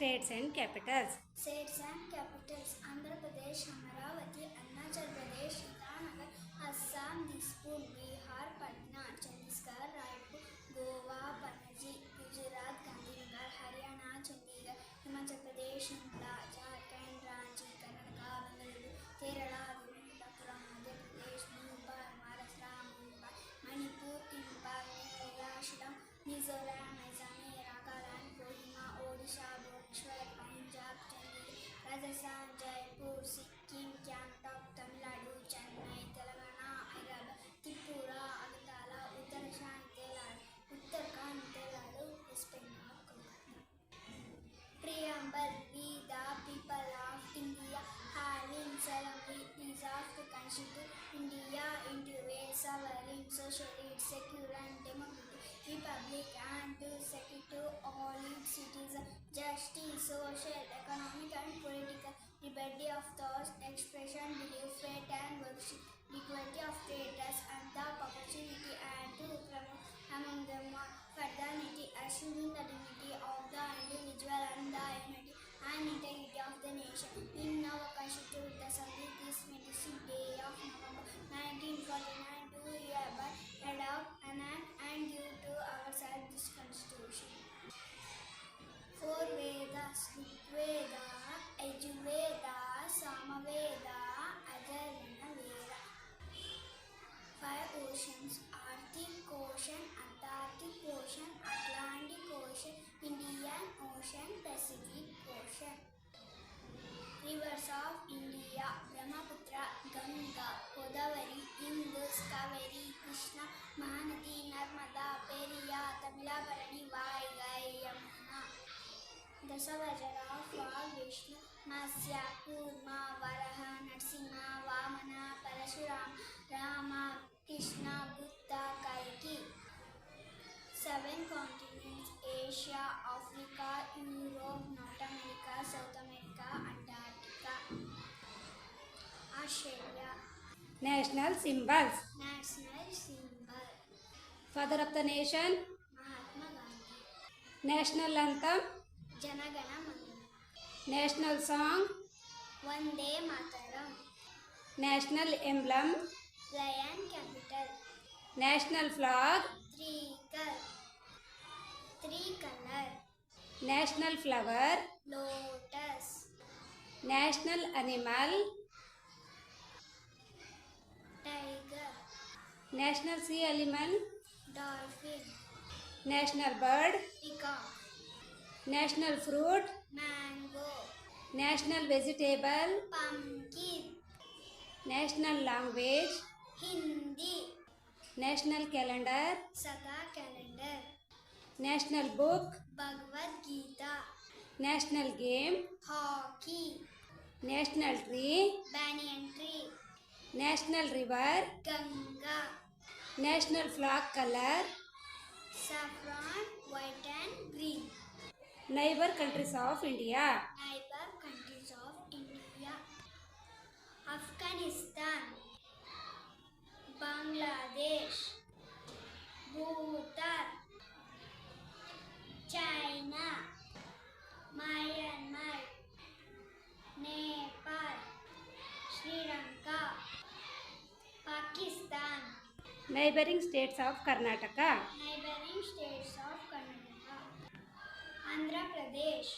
States and capitals. States and capitals: Andhra Pradesh, Amaravati, Arunachal Pradesh, Itanagar, Assam, Dispur, Bihar, Patna, Chhattisgarh, Raipur, Goa, Panaji, Gujarat, Gandhinagar, Haryana, Chandigarh, Himachal Pradesh, Shimla, Jharkhand, Ranchi, Karnataka, Bengaluru, Kerala, Thiruvananthapuram, Madhya Pradesh, Mumbai, Maharashtra, Mumbai, Manipur, Imphal, Meghalaya, Shillong, Mizoram, Maizami, Nagaland, Kohima, Odisha, Bhubaneswar, Punjab, Chandigarh, Rajasthan, Jaipur, Sikkim, Gangtok, Tamil Nadu, Chennai, Telangana, Hyderabad, Tripura, Agartala, Uttarakhand, Telangana, West Bengal, Kolkata. Preamble: We the people of India, having solemnly resolved to constitute India into a sovereign, socialist, secular and democratic republic, and to secure to all its citizens justice, social, economic and political liberty of thought, expression, belief, faith and worship, equality of status and the opportunity, and to promote among them fraternity, assuring the dignity of the individual and the unity and integrity of the nation. In our Constitution, the Assembly this 26th day of November 1949 to hereby adopt, enact and give to ourselves this Constitution. Four Vedas: Rigveda, Yajurveda, Samaveda, Atharvana Veda. Five oceans: Arctic Ocean, Antarctic Ocean, Atlantic Ocean, Indian Ocean, Pacific Ocean. Rivers of India: Brahmaputra, Ganga, Godavari, Indus, Kaveri, Krishna, Mahanadi, Narmada, Periyar, Tamilabharani, Vaigai, Yamuna. Dasavajara of Lord Vishnu: Matsya, Kurma, Varaha, Narasimha, Vamana, Parashurama, Rama, Krishna, Buddha, Kalki. Seven continents: Asia, Africa, Europe, North America, South America, Antarctica. Australia. National symbols. National symbol: Father of the nation. Mahatma Gandhi. National anthem. Jana Gana Mana. National song. Vande Mataram. National emblem. Lion capital. National flag. Three color. National flower. Lotus. National animal. Tiger. National sea animal. Dolphin. National bird. Peacock. National fruit. Mango. National vegetable. Pumpkin. National language. Hindi. National calendar. Sada calendar. National book. Bhagavad Gita. National game. Hockey. National tree. Banyan tree. National river. Ganga. National flag color. Saffron, white and green. Neighbor countries of India. Neighbor countries of India: Afghanistan, Bangladesh, Bhutan, China, Myanmar, Nepal, Sri Lanka, Pakistan. Neighboring states of Karnataka. Neighboring states of Karnataka: Andhra Pradesh,